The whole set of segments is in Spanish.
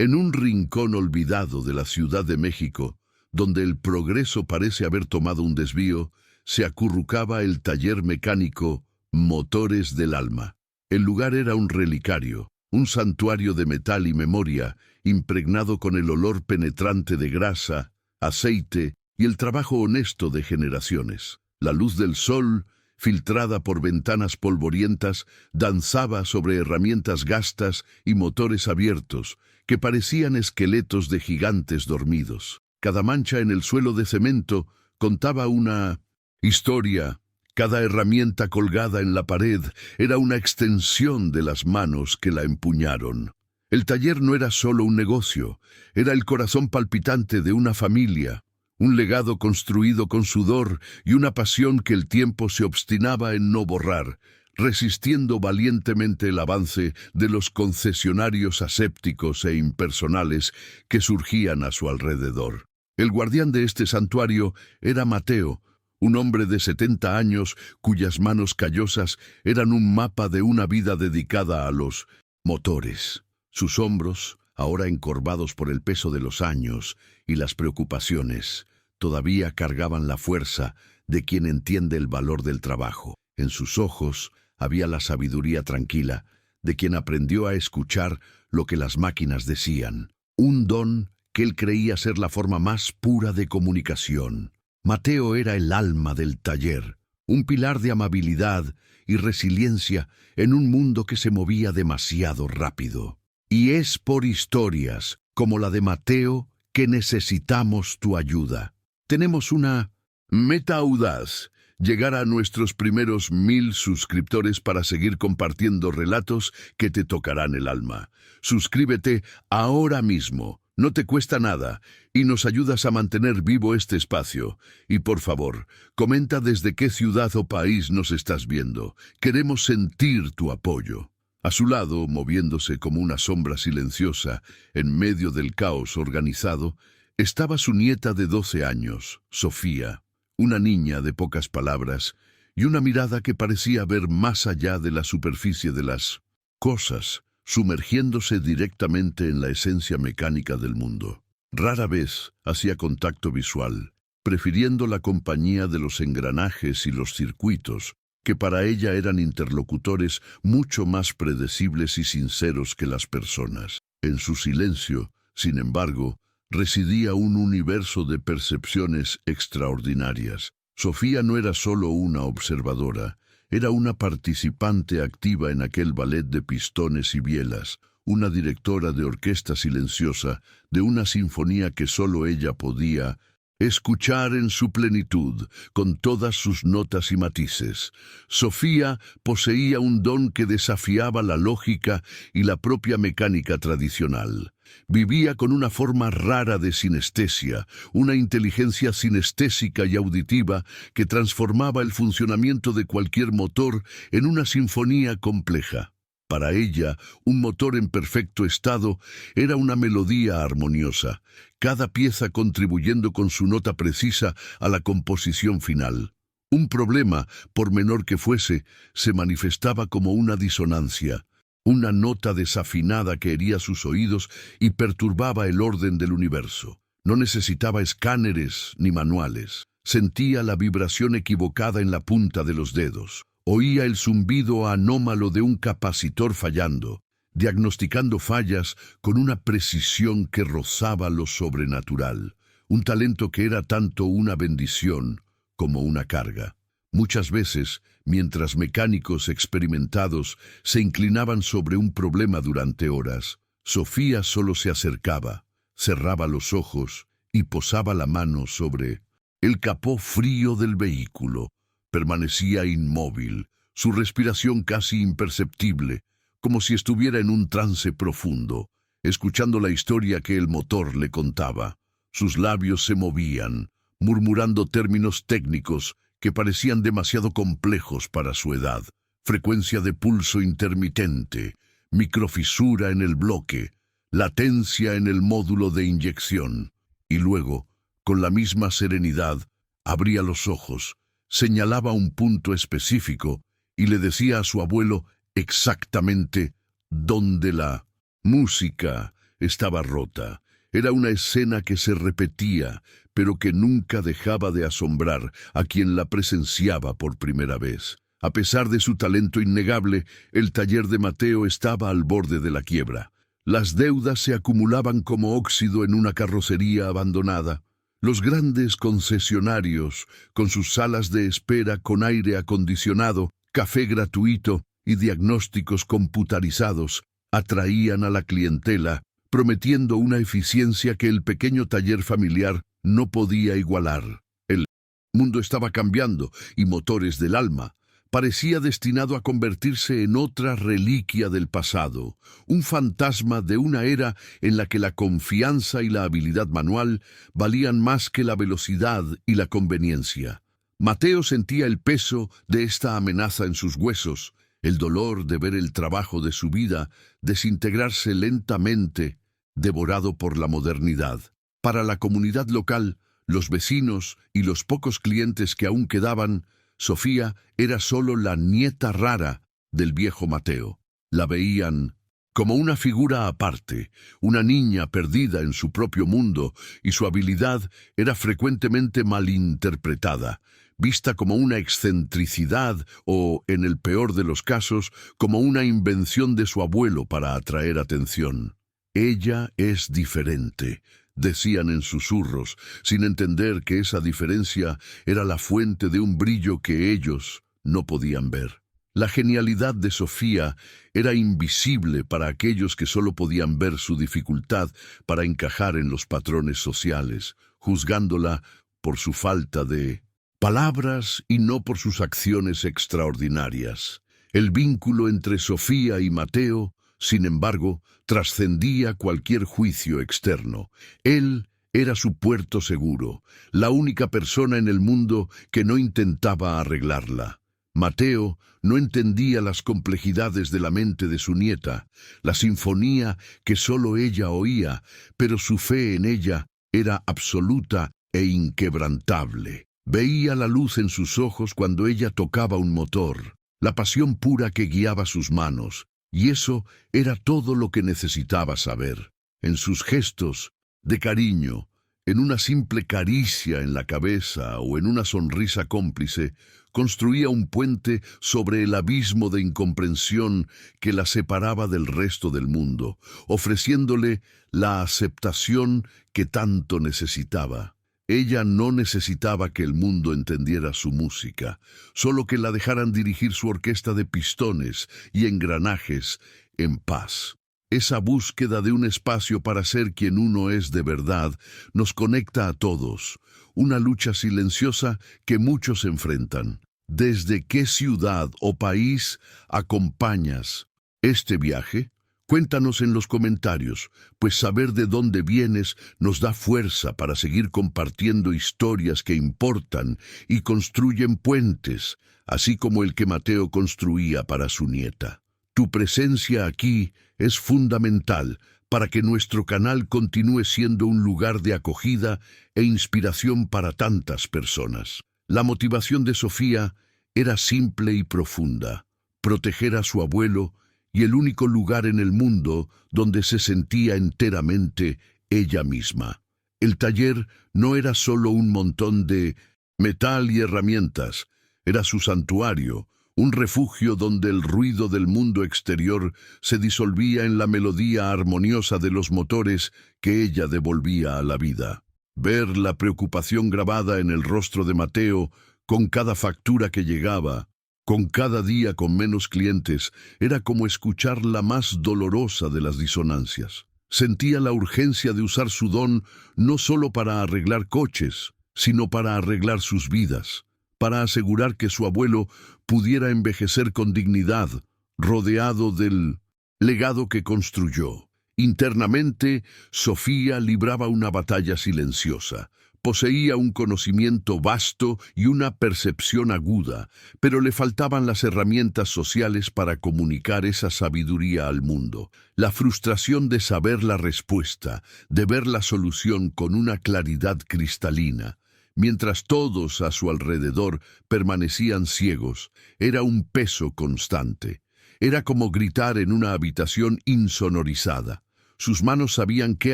En un rincón olvidado de la Ciudad de México, donde el progreso parece haber tomado un desvío, se acurrucaba el taller mecánico Motores del Alma. El lugar era un relicario, un santuario de metal y memoria, impregnado con el olor penetrante de grasa, aceite y el trabajo honesto de generaciones. La luz del sol, filtrada por ventanas polvorientas, danzaba sobre herramientas gastas y motores abiertos, que parecían esqueletos de gigantes dormidos. Cada mancha en el suelo de cemento contaba una historia. Cada herramienta colgada en la pared era una extensión de las manos que la empuñaron. El taller no era solo un negocio, era el corazón palpitante de una familia, un legado construido con sudor y una pasión que el tiempo se obstinaba en no borrar, resistiendo valientemente el avance de los concesionarios asépticos e impersonales que surgían a su alrededor. El guardián de este santuario era Mateo, un hombre de 70 años cuyas manos callosas eran un mapa de una vida dedicada a los motores. Sus hombros, ahora encorvados por el peso de los años y las preocupaciones, todavía cargaban la fuerza de quien entiende el valor del trabajo. En sus ojos había la sabiduría tranquila de quien aprendió a escuchar lo que las máquinas decían, un don que él creía ser la forma más pura de comunicación. Mateo era el alma del taller, un pilar de amabilidad y resiliencia en un mundo que se movía demasiado rápido. Y es por historias como la de Mateo que necesitamos tu ayuda. Tenemos una meta audaz: llegar a nuestros primeros 1000 suscriptores para seguir compartiendo relatos que te tocarán el alma. Suscríbete ahora mismo. No te cuesta nada y nos ayudas a mantener vivo este espacio. Y por favor, comenta desde qué ciudad o país nos estás viendo. Queremos sentir tu apoyo. A su lado, moviéndose como una sombra silenciosa en medio del caos organizado, estaba su nieta de 12 años, Sofía, una niña de pocas palabras y una mirada que parecía ver más allá de la superficie de las cosas, sumergiéndose directamente en la esencia mecánica del mundo. Rara vez hacía contacto visual, prefiriendo la compañía de los engranajes y los circuitos, que para ella eran interlocutores mucho más predecibles y sinceros que las personas. En su silencio, sin embargo, residía un universo de percepciones extraordinarias. Sofía no era solo una observadora, era una participante activa en aquel ballet de pistones y bielas, una directora de orquesta silenciosa de una sinfonía que solo ella podía escuchar en su plenitud, con todas sus notas y matices. Sofía poseía un don que desafiaba la lógica y la propia mecánica tradicional. Vivía con una forma rara de sinestesia, una inteligencia sinestésica y auditiva que transformaba el funcionamiento de cualquier motor en una sinfonía compleja. Para ella, un motor en perfecto estado era una melodía armoniosa, cada pieza contribuyendo con su nota precisa a la composición final. Un problema, por menor que fuese, se manifestaba como una disonancia, una nota desafinada que hería sus oídos y perturbaba el orden del universo. No necesitaba escáneres ni manuales. Sentía la vibración equivocada en la punta de los dedos. Oía el zumbido anómalo de un capacitor fallando, diagnosticando fallas con una precisión que rozaba lo sobrenatural, un talento que era tanto una bendición como una carga. Muchas veces, mientras mecánicos experimentados se inclinaban sobre un problema durante horas, Sofía solo se acercaba, cerraba los ojos y posaba la mano sobre el capó frío del vehículo. Permanecía inmóvil, su respiración casi imperceptible, como si estuviera en un trance profundo, escuchando la historia que el motor le contaba. Sus labios se movían, murmurando términos técnicos que parecían demasiado complejos para su edad. Frecuencia de pulso intermitente, microfisura en el bloque, latencia en el módulo de inyección. Y luego, con la misma serenidad, abría los ojos, señalaba un punto específico y le decía a su abuelo exactamente dónde la música estaba rota. Era una escena que se repetía, pero que nunca dejaba de asombrar a quien la presenciaba por primera vez. A pesar de su talento innegable, el taller de Mateo estaba al borde de la quiebra. Las deudas se acumulaban como óxido en una carrocería abandonada. Los grandes concesionarios, con sus salas de espera con aire acondicionado, café gratuito y diagnósticos computarizados, atraían a la clientela, prometiendo una eficiencia que el pequeño taller familiar no podía igualar. El mundo estaba cambiando y Motores del Alma parecía destinado a convertirse en otra reliquia del pasado, un fantasma de una era en la que la confianza y la habilidad manual valían más que la velocidad y la conveniencia. Mateo sentía el peso de esta amenaza en sus huesos, el dolor de ver el trabajo de su vida desintegrarse lentamente, devorado por la modernidad. Para la comunidad local, los vecinos y los pocos clientes que aún quedaban, Sofía era solo la nieta rara del viejo Mateo. La veían como una figura aparte, una niña perdida en su propio mundo, y su habilidad era frecuentemente malinterpretada, vista como una excentricidad o, en el peor de los casos, como una invención de su abuelo para atraer atención. «Ella es diferente», decían en susurros, sin entender que esa diferencia era la fuente de un brillo que ellos no podían ver. La genialidad de Sofía era invisible para aquellos que solo podían ver su dificultad para encajar en los patrones sociales, juzgándola por su falta de palabras y no por sus acciones extraordinarias. El vínculo entre Sofía y Mateo, sin embargo, trascendía cualquier juicio externo. Él era su puerto seguro, la única persona en el mundo que no intentaba arreglarla. Mateo no entendía las complejidades de la mente de su nieta, la sinfonía que solo ella oía, pero su fe en ella era absoluta e inquebrantable. Veía la luz en sus ojos cuando ella tocaba un motor, la pasión pura que guiaba sus manos, y eso era todo lo que necesitaba saber. En sus gestos de cariño, en una simple caricia en la cabeza o en una sonrisa cómplice, construía un puente sobre el abismo de incomprensión que la separaba del resto del mundo, ofreciéndole la aceptación que tanto necesitaba. Ella no necesitaba que el mundo entendiera su música, solo que la dejaran dirigir su orquesta de pistones y engranajes en paz. Esa búsqueda de un espacio para ser quien uno es de verdad nos conecta a todos, una lucha silenciosa que muchos enfrentan. ¿Desde qué ciudad o país acompañas este viaje? Cuéntanos en los comentarios, pues saber de dónde vienes nos da fuerza para seguir compartiendo historias que importan y construyen puentes, así como el que Mateo construía para su nieta. Tu presencia aquí es fundamental para que nuestro canal continúe siendo un lugar de acogida e inspiración para tantas personas. La motivación de Sofía era simple y profunda: proteger a su abuelo y el único lugar en el mundo donde se sentía enteramente ella misma. El taller no era solo un montón de metal y herramientas, era su santuario, un refugio donde el ruido del mundo exterior se disolvía en la melodía armoniosa de los motores que ella devolvía a la vida. Ver la preocupación grabada en el rostro de Mateo con cada factura que llegaba, con cada día con menos clientes, era como escuchar la más dolorosa de las disonancias. Sentía la urgencia de usar su don no solo para arreglar coches, sino para arreglar sus vidas, para asegurar que su abuelo pudiera envejecer con dignidad, rodeado del legado que construyó. Internamente, Sofía libraba una batalla silenciosa. Poseía un conocimiento vasto y una percepción aguda, pero le faltaban las herramientas sociales para comunicar esa sabiduría al mundo. La frustración de saber la respuesta, de ver la solución con una claridad cristalina, mientras todos a su alrededor permanecían ciegos, era un peso constante. Era como gritar en una habitación insonorizada. Sus manos sabían qué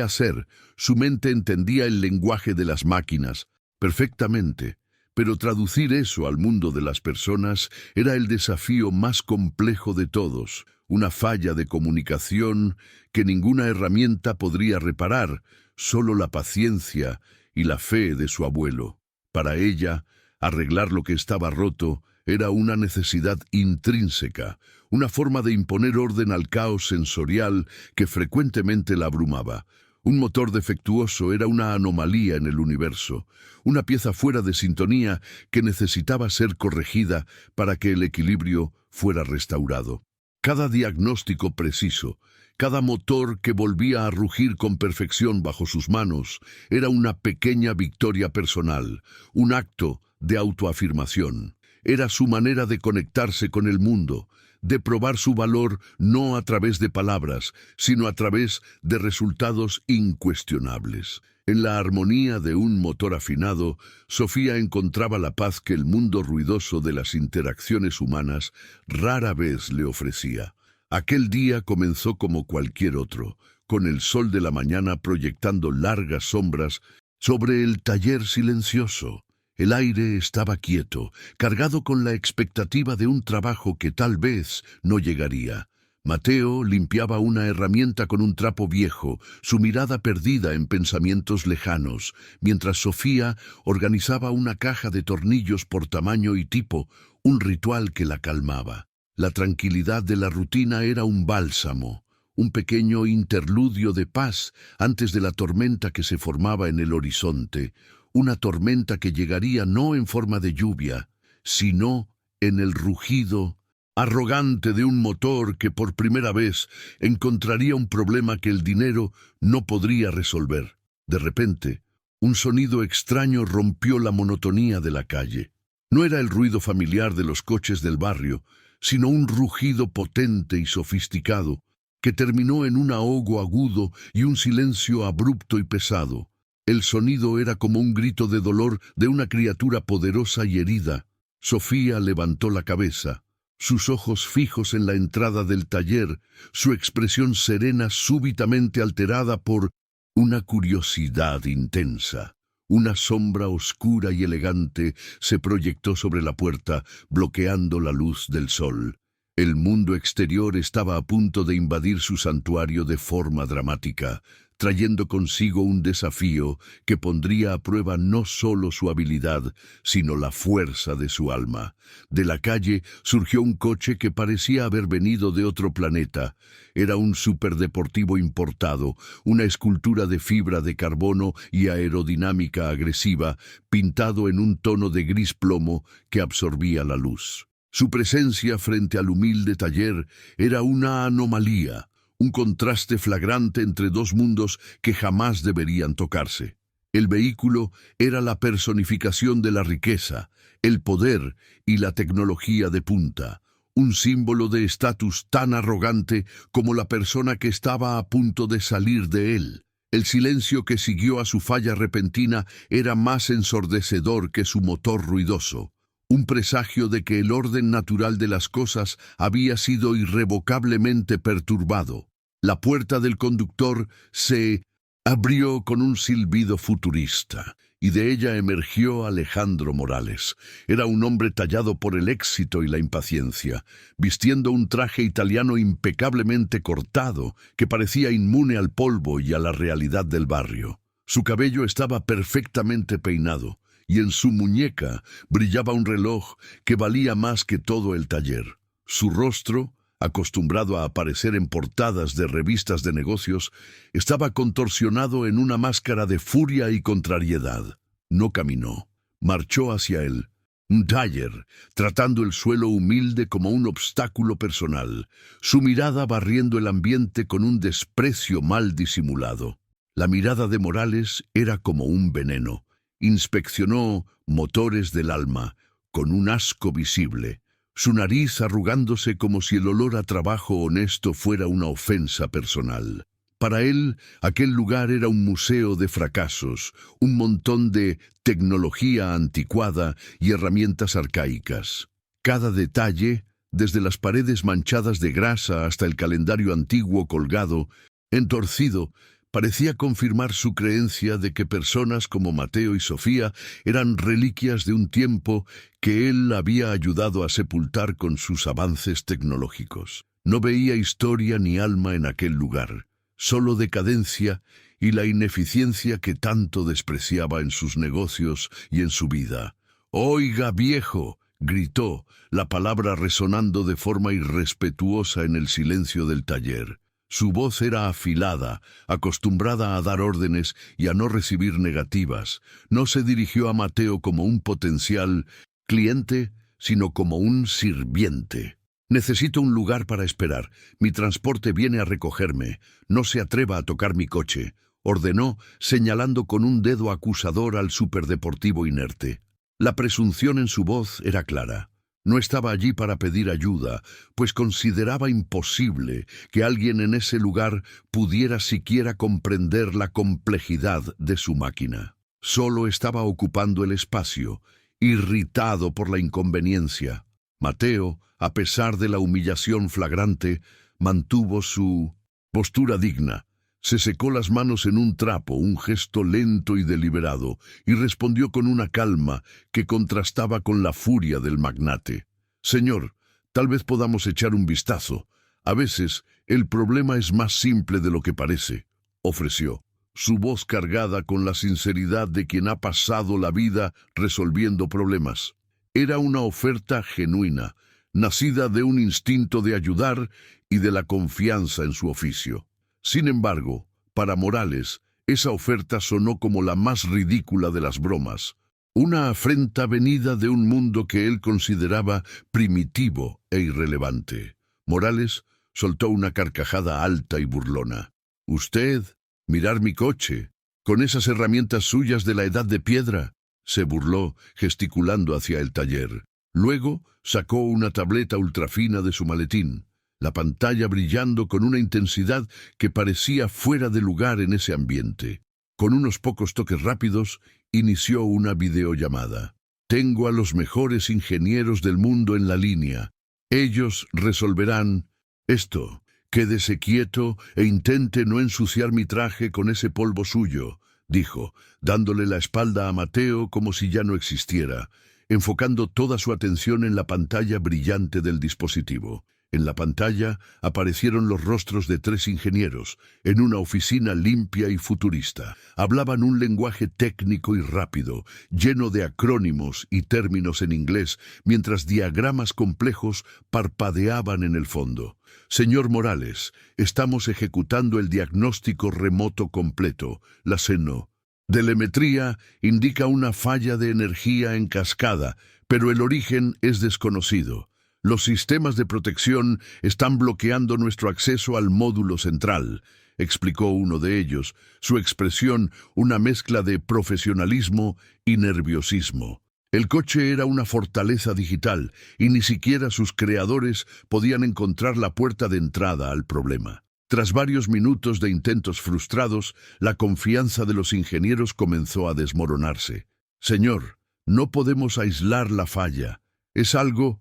hacer, su mente entendía el lenguaje de las máquinas perfectamente, pero traducir eso al mundo de las personas era el desafío más complejo de todos, una falla de comunicación que ninguna herramienta podría reparar, solo la paciencia y la fe de su abuelo. Para ella, arreglar lo que estaba roto era una necesidad intrínseca, una forma de imponer orden al caos sensorial que frecuentemente la abrumaba. Un motor defectuoso era una anomalía en el universo, una pieza fuera de sintonía que necesitaba ser corregida para que el equilibrio fuera restaurado. Cada diagnóstico preciso, cada motor que volvía a rugir con perfección bajo sus manos, era una pequeña victoria personal, un acto de autoafirmación. Era su manera de conectarse con el mundo, de probar su valor no a través de palabras, sino a través de resultados incuestionables. En la armonía de un motor afinado, Sofía encontraba la paz que el mundo ruidoso de las interacciones humanas rara vez le ofrecía. Aquel día comenzó como cualquier otro, con el sol de la mañana proyectando largas sombras sobre el taller silencioso. El aire estaba quieto, cargado con la expectativa de un trabajo que tal vez no llegaría. Mateo limpiaba una herramienta con un trapo viejo, su mirada perdida en pensamientos lejanos, mientras Sofía organizaba una caja de tornillos por tamaño y tipo, un ritual que la calmaba. La tranquilidad de la rutina era un bálsamo, un pequeño interludio de paz antes de la tormenta que se formaba en el horizonte, una tormenta que llegaría no en forma de lluvia, sino en el rugido arrogante de un motor que por primera vez encontraría un problema que el dinero no podría resolver. De repente, un sonido extraño rompió la monotonía de la calle. No era el ruido familiar de los coches del barrio, sino un rugido potente y sofisticado, que terminó en un ahogo agudo y un silencio abrupto y pesado. El sonido era como un grito de dolor de una criatura poderosa y herida. Sofía levantó la cabeza, sus ojos fijos en la entrada del taller, su expresión serena súbitamente alterada por una curiosidad intensa. Una sombra oscura y elegante se proyectó sobre la puerta, bloqueando la luz del sol. El mundo exterior estaba a punto de invadir su santuario de forma dramática, trayendo consigo un desafío que pondría a prueba no solo su habilidad, sino la fuerza de su alma. De la calle surgió un coche que parecía haber venido de otro planeta. Era un superdeportivo importado, una escultura de fibra de carbono y aerodinámica agresiva, pintado en un tono de gris plomo que absorbía la luz. Su presencia frente al humilde taller era una anomalía, un contraste flagrante entre dos mundos que jamás deberían tocarse. El vehículo era la personificación de la riqueza, el poder y la tecnología de punta, un símbolo de estatus tan arrogante como la persona que estaba a punto de salir de él. El silencio que siguió a su falla repentina era más ensordecedor que su motor ruidoso, un presagio de que el orden natural de las cosas había sido irrevocablemente perturbado. La puerta del conductor se abrió con un silbido futurista, y de ella emergió Alejandro Morales. Era un hombre tallado por el éxito y la impaciencia, vistiendo un traje italiano impecablemente cortado, que parecía inmune al polvo y a la realidad del barrio. Su cabello estaba perfectamente peinado, y en su muñeca brillaba un reloj que valía más que todo el taller. Su rostro, acostumbrado a aparecer en portadas de revistas de negocios, estaba contorsionado en una máscara de furia y contrariedad. No caminó, marchó hacia él, un taller, tratando el suelo humilde como un obstáculo personal, su mirada barriendo el ambiente con un desprecio mal disimulado. La mirada de Morales era como un veneno. Inspeccionó motores del alma, con un asco visible, su nariz arrugándose como si el olor a trabajo honesto fuera una ofensa personal. Para él, aquel lugar era un museo de fracasos, un montón de tecnología anticuada y herramientas arcaicas. Cada detalle, desde las paredes manchadas de grasa hasta el calendario antiguo colgado, Entorcido, parecía confirmar su creencia de que personas como Mateo y Sofía eran reliquias de un tiempo que él había ayudado a sepultar con sus avances tecnológicos. No veía historia ni alma en aquel lugar, solo decadencia y la ineficiencia que tanto despreciaba en sus negocios y en su vida. «¡Oiga, viejo!», gritó, la palabra resonando de forma irrespetuosa en el silencio del taller. Su voz era afilada, acostumbrada a dar órdenes y a no recibir negativas. No se dirigió a Mateo como un potencial cliente, sino como un sirviente. «Necesito un lugar para esperar. Mi transporte viene a recogerme. No se atreva a tocar mi coche», ordenó, señalando con un dedo acusador al superdeportivo inerte. La presunción en su voz era clara. No estaba allí para pedir ayuda, pues consideraba imposible que alguien en ese lugar pudiera siquiera comprender la complejidad de su máquina. Solo estaba ocupando el espacio, irritado por la inconveniencia. Mateo, a pesar de la humillación flagrante, mantuvo su postura digna. Se secó las manos en un trapo, un gesto lento y deliberado, y respondió con una calma que contrastaba con la furia del magnate. «Señor, tal vez podamos echar un vistazo. A veces, el problema es más simple de lo que parece», ofreció, su voz cargada con la sinceridad de quien ha pasado la vida resolviendo problemas. Era una oferta genuina, nacida de un instinto de ayudar y de la confianza en su oficio. Sin embargo, para Morales, esa oferta sonó como la más ridícula de las bromas, una afrenta venida de un mundo que él consideraba primitivo e irrelevante. Morales soltó una carcajada alta y burlona. «¿Usted? ¿Mirar mi coche? ¿Con esas herramientas suyas de la edad de piedra?», se burló, gesticulando hacia el taller. Luego sacó una tableta ultrafina de su maletín, la pantalla brillando con una intensidad que parecía fuera de lugar en ese ambiente. Con unos pocos toques rápidos, inició una videollamada. «Tengo a los mejores ingenieros del mundo en la línea. Ellos resolverán esto. Quédese quieto e intente no ensuciar mi traje con ese polvo suyo», dijo, dándole la espalda a Mateo como si ya no existiera, enfocando toda su atención en la pantalla brillante del dispositivo. En la pantalla aparecieron los rostros de 3 ingenieros, en una oficina limpia y futurista. Hablaban un lenguaje técnico y rápido, lleno de acrónimos y términos en inglés, mientras diagramas complejos parpadeaban en el fondo. «Señor Morales, estamos ejecutando el diagnóstico remoto completo, la seno. Telemetría indica una falla de energía en cascada, pero el origen es desconocido. Los sistemas de protección están bloqueando nuestro acceso al módulo central», explicó uno de ellos, su expresión una mezcla de profesionalismo y nerviosismo. El coche era una fortaleza digital y ni siquiera sus creadores podían encontrar la puerta de entrada al problema. Tras varios minutos de intentos frustrados, la confianza de los ingenieros comenzó a desmoronarse. «Señor, no podemos aislar la falla. Es algo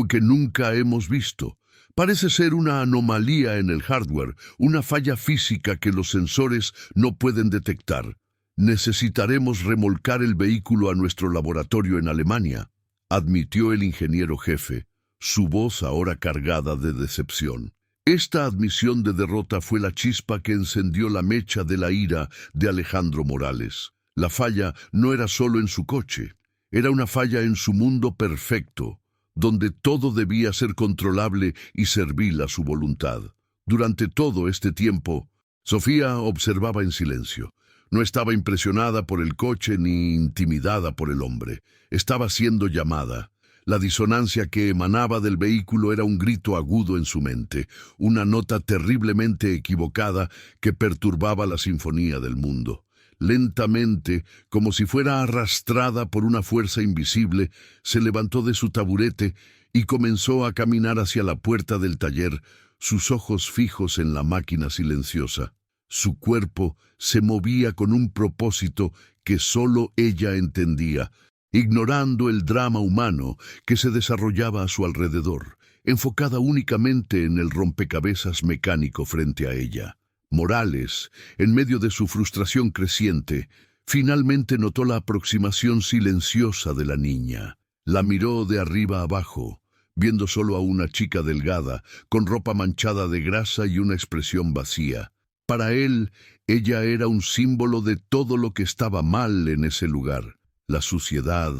que nunca hemos visto. Parece ser una anomalía en el hardware, una falla física que los sensores no pueden detectar. Necesitaremos remolcar el vehículo a nuestro laboratorio en Alemania», admitió el ingeniero jefe, su voz ahora cargada de decepción. Esta admisión de derrota fue la chispa que encendió la mecha de la ira de Alejandro Morales. La falla no era solo en su coche, era una falla en su mundo perfecto, donde todo debía ser controlable y servil a su voluntad. Durante todo este tiempo, Sofía observaba en silencio. No estaba impresionada por el coche ni intimidada por el hombre. Estaba siendo llamada. La disonancia que emanaba del vehículo era un grito agudo en su mente, una nota terriblemente equivocada que perturbaba la sinfonía del mundo. Lentamente, como si fuera arrastrada por una fuerza invisible, se levantó de su taburete y comenzó a caminar hacia la puerta del taller, sus ojos fijos en la máquina silenciosa. Su cuerpo se movía con un propósito que solo ella entendía, ignorando el drama humano que se desarrollaba a su alrededor, enfocada únicamente en el rompecabezas mecánico frente a ella. Morales, en medio de su frustración creciente, finalmente notó la aproximación silenciosa de la niña. La miró de arriba abajo, viendo solo a una chica delgada, con ropa manchada de grasa y una expresión vacía. Para él, ella era un símbolo de todo lo que estaba mal en ese lugar: la suciedad,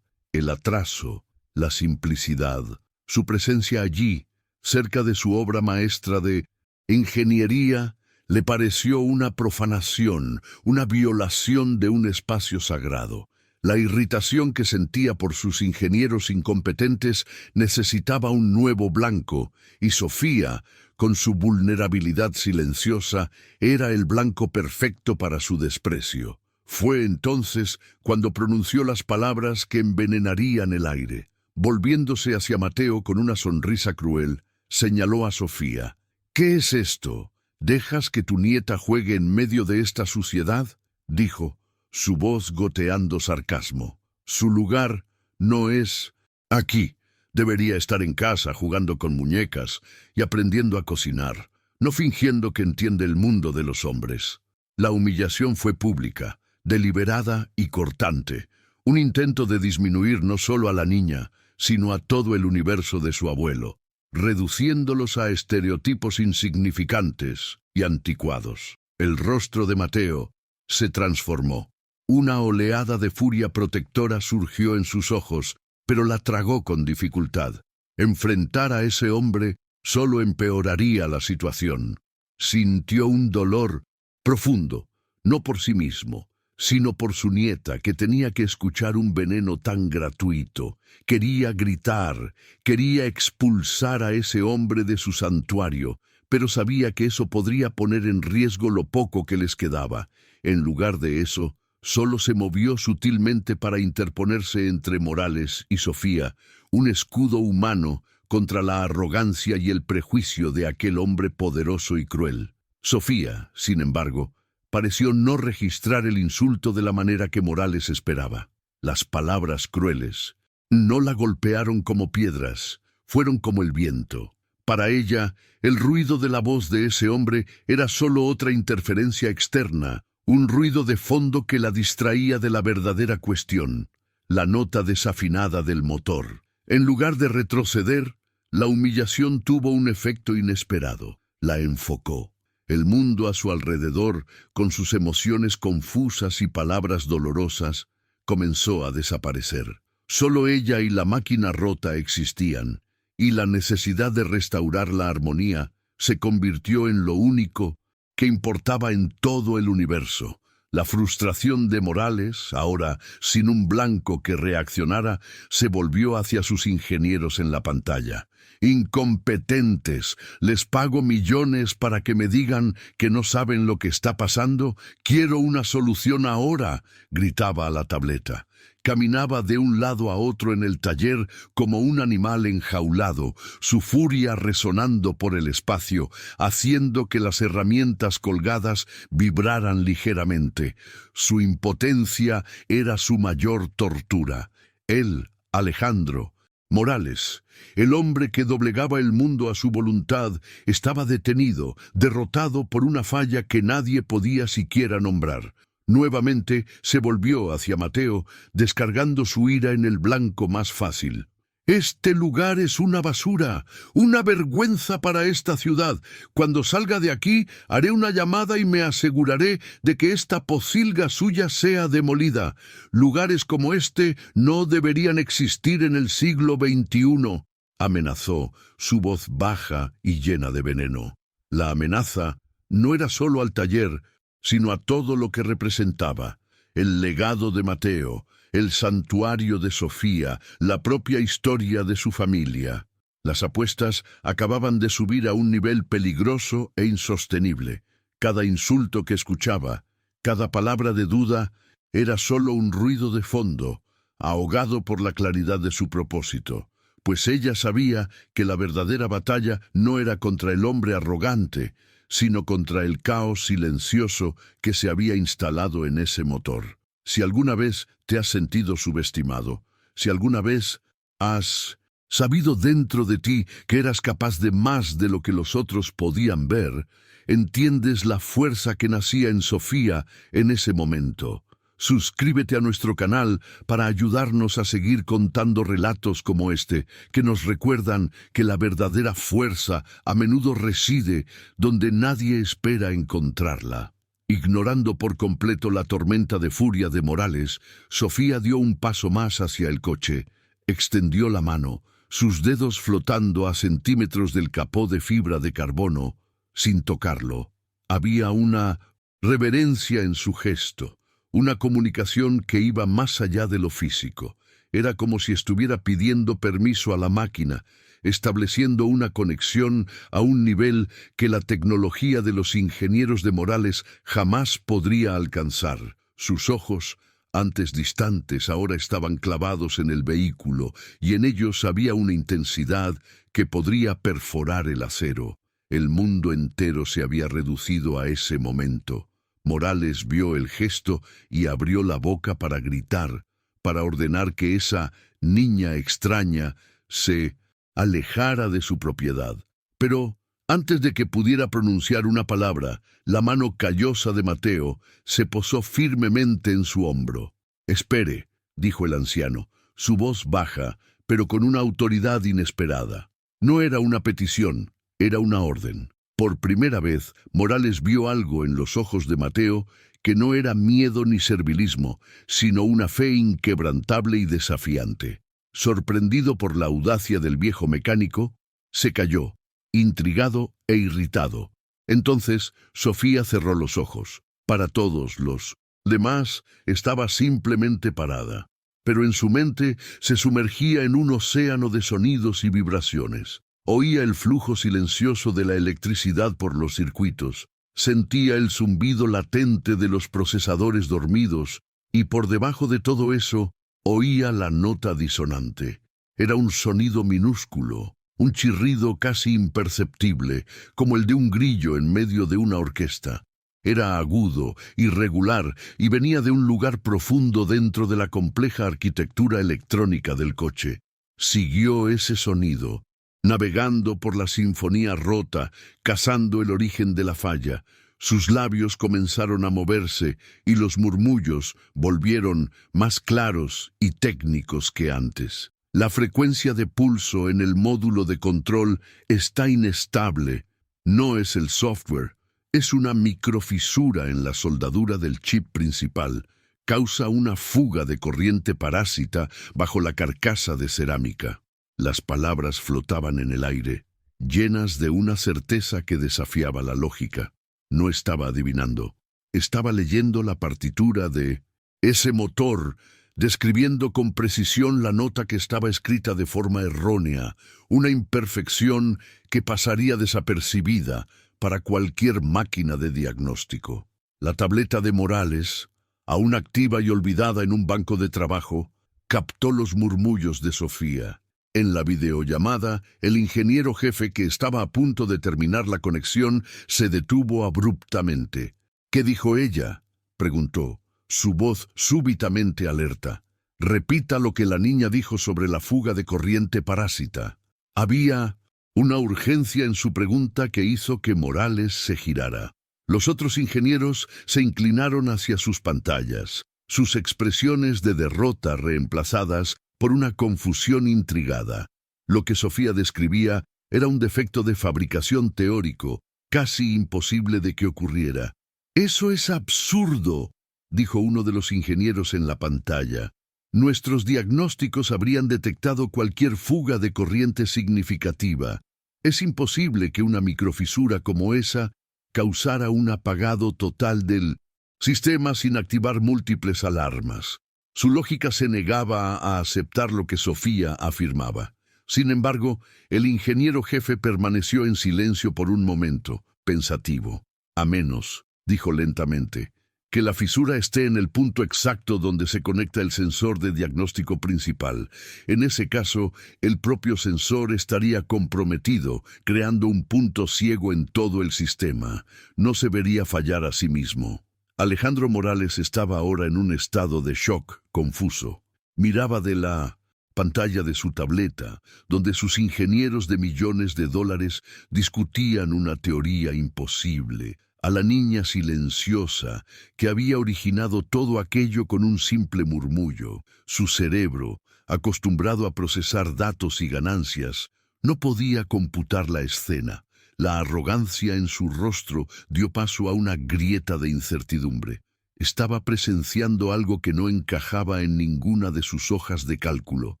el atraso, la simplicidad. Su presencia allí, cerca de su obra maestra de ingeniería, le pareció una profanación, una violación de un espacio sagrado. La irritación que sentía por sus ingenieros incompetentes necesitaba un nuevo blanco, y Sofía, con su vulnerabilidad silenciosa, era el blanco perfecto para su desprecio. Fue entonces cuando pronunció las palabras que envenenarían el aire. Volviéndose hacia Mateo con una sonrisa cruel, señaló a Sofía. «¿Qué es esto? ¿Dejas que tu nieta juegue en medio de esta suciedad?», dijo, su voz goteando sarcasmo. «Su lugar no es aquí. Debería estar en casa jugando con muñecas y aprendiendo a cocinar, no fingiendo que entiende el mundo de los hombres». La humillación fue pública, deliberada y cortante, un intento de disminuir no solo a la niña, sino a todo el universo de su abuelo, reduciéndolos a estereotipos insignificantes y anticuados. El rostro de Mateo se transformó. Una oleada de furia protectora surgió en sus ojos, pero la tragó con dificultad. Enfrentar a ese hombre solo empeoraría la situación. Sintió un dolor profundo, no por sí mismo, sino por su nieta, que tenía que escuchar un veneno tan gratuito. Quería gritar, quería expulsar a ese hombre de su santuario, pero sabía que eso podría poner en riesgo lo poco que les quedaba. En lugar de eso, solo se movió sutilmente para interponerse entre Morales y Sofía, un escudo humano contra la arrogancia y el prejuicio de aquel hombre poderoso y cruel. Sofía, sin embargo, pareció no registrar el insulto de la manera que Morales esperaba. Las palabras crueles no la golpearon como piedras, fueron como el viento. Para ella, el ruido de la voz de ese hombre era solo otra interferencia externa, un ruido de fondo que la distraía de la verdadera cuestión, la nota desafinada del motor. En lugar de retroceder, la humillación tuvo un efecto inesperado. La enfocó. El mundo a su alrededor, con sus emociones confusas y palabras dolorosas, comenzó a desaparecer. Solo ella y la máquina rota existían, y la necesidad de restaurar la armonía se convirtió en lo único que importaba en todo el universo. La frustración de Morales, ahora sin un blanco que reaccionara, se volvió hacia sus ingenieros en la pantalla. «Incompetentes, les pago millones para que me digan que no saben lo que está pasando. Quiero una solución ahora», gritaba a la tableta. Caminaba de un lado a otro en el taller como un animal enjaulado, su furia resonando por el espacio, haciendo que las herramientas colgadas vibraran ligeramente. Su impotencia era su mayor tortura. Él, Alejandro Morales, el hombre que doblegaba el mundo a su voluntad, estaba detenido, derrotado por una falla que nadie podía siquiera nombrar. Nuevamente se volvió hacia Mateo, descargando su ira en el blanco más fácil. «Este lugar es una basura, una vergüenza para esta ciudad. Cuando salga de aquí, haré una llamada y me aseguraré de que esta pocilga suya sea demolida. Lugares como este no deberían existir en el siglo XXI», amenazó, su voz baja y llena de veneno. La amenaza no era solo al taller, sino a todo lo que representaba: el legado de Mateo, el santuario de Sofía, la propia historia de su familia. Las apuestas acababan de subir a un nivel peligroso e insostenible. Cada insulto que escuchaba, cada palabra de duda, era solo un ruido de fondo, ahogado por la claridad de su propósito, pues ella sabía que la verdadera batalla no era contra el hombre arrogante, sino contra el caos silencioso que se había instalado en ese motor. Si alguna vez te has sentido subestimado, si alguna vez has Sabido dentro de ti que eras capaz de más de lo que los otros podían ver, entiendes la fuerza que nacía en Sofía en ese momento. Suscríbete a nuestro canal para ayudarnos a seguir contando relatos como este, que nos recuerdan que la verdadera fuerza a menudo reside donde nadie espera encontrarla. Ignorando por completo la tormenta de furia de Morales, Sofía dio un paso más hacia el coche, extendió la mano, sus dedos flotando a centímetros del capó de fibra de carbono, sin tocarlo. Había una reverencia en su gesto, una comunicación que iba más allá de lo físico. Era como si estuviera pidiendo permiso a la máquina, estableciendo una conexión a un nivel que la tecnología de los ingenieros de Morales jamás podría alcanzar. Sus ojos, antes distantes, ahora estaban clavados en el vehículo, y en ellos había una intensidad que podría perforar el acero. El mundo entero se había reducido a ese momento. Morales vio el gesto y abrió la boca para gritar, para ordenar que esa niña extraña se alejara de su propiedad. Pero, antes de que pudiera pronunciar una palabra, la mano callosa de Mateo se posó firmemente en su hombro. «Espere», dijo el anciano, su voz baja, pero con una autoridad inesperada. No era una petición, era una orden. Por primera vez, Morales vio algo en los ojos de Mateo que no era miedo ni servilismo, sino una fe inquebrantable y desafiante. Sorprendido por la audacia del viejo mecánico, se calló, intrigado e irritado. Entonces, Sofía cerró los ojos. Para todos los demás, estaba simplemente parada, pero en su mente se sumergía en un océano de sonidos y vibraciones. Oía el flujo silencioso de la electricidad por los circuitos, sentía el zumbido latente de los procesadores dormidos, y por debajo de todo eso, oía la nota disonante. Era un sonido minúsculo, un chirrido casi imperceptible, como el de un grillo en medio de una orquesta. Era agudo, irregular, y venía de un lugar profundo dentro de la compleja arquitectura electrónica del coche. Siguió ese sonido, navegando por la sinfonía rota, cazando el origen de la falla. Sus labios comenzaron a moverse y los murmullos volvieron más claros y técnicos que antes. La frecuencia de pulso en el módulo de control está inestable. No es el software, es una microfisura en la soldadura del chip principal. Causa una fuga de corriente parásita bajo la carcasa de cerámica. Las palabras flotaban en el aire, llenas de una certeza que desafiaba la lógica. No estaba adivinando. Estaba leyendo la partitura de ese motor, describiendo con precisión la nota que estaba escrita de forma errónea, una imperfección que pasaría desapercibida para cualquier máquina de diagnóstico. La tableta de Morales, aún activa y olvidada en un banco de trabajo, captó los murmullos de Sofía. En la videollamada, el ingeniero jefe que estaba a punto de terminar la conexión se detuvo abruptamente. «¿Qué dijo ella?», preguntó, su voz súbitamente alerta. «Repita lo que la niña dijo sobre la fuga de corriente parásita». Había una urgencia en su pregunta que hizo que Morales se girara. Los otros ingenieros se inclinaron hacia sus pantallas, sus expresiones de derrota reemplazadas por una confusión intrigada. Lo que Sofía describía era un defecto de fabricación teórico, casi imposible de que ocurriera. «Eso es absurdo», dijo uno de los ingenieros en la pantalla. «Nuestros diagnósticos habrían detectado cualquier fuga de corriente significativa. Es imposible que una microfisura como esa causara un apagado total del sistema sin activar múltiples alarmas». Su lógica se negaba a aceptar lo que Sofía afirmaba. Sin embargo, el ingeniero jefe permaneció en silencio por un momento, pensativo. «A menos», dijo lentamente, «que la fisura esté en el punto exacto donde se conecta el sensor de diagnóstico principal. En ese caso, el propio sensor estaría comprometido, creando un punto ciego en todo el sistema. No se vería fallar a sí mismo». Alejandro Morales estaba ahora en un estado de shock confuso. Miraba de la pantalla de su tableta, donde sus ingenieros de millones de dólares discutían una teoría imposible, a la niña silenciosa que había originado todo aquello con un simple murmullo. Su cerebro, acostumbrado a procesar datos y ganancias, no podía computar la escena. La arrogancia en su rostro dio paso a una grieta de incertidumbre. Estaba presenciando algo que no encajaba en ninguna de sus hojas de cálculo,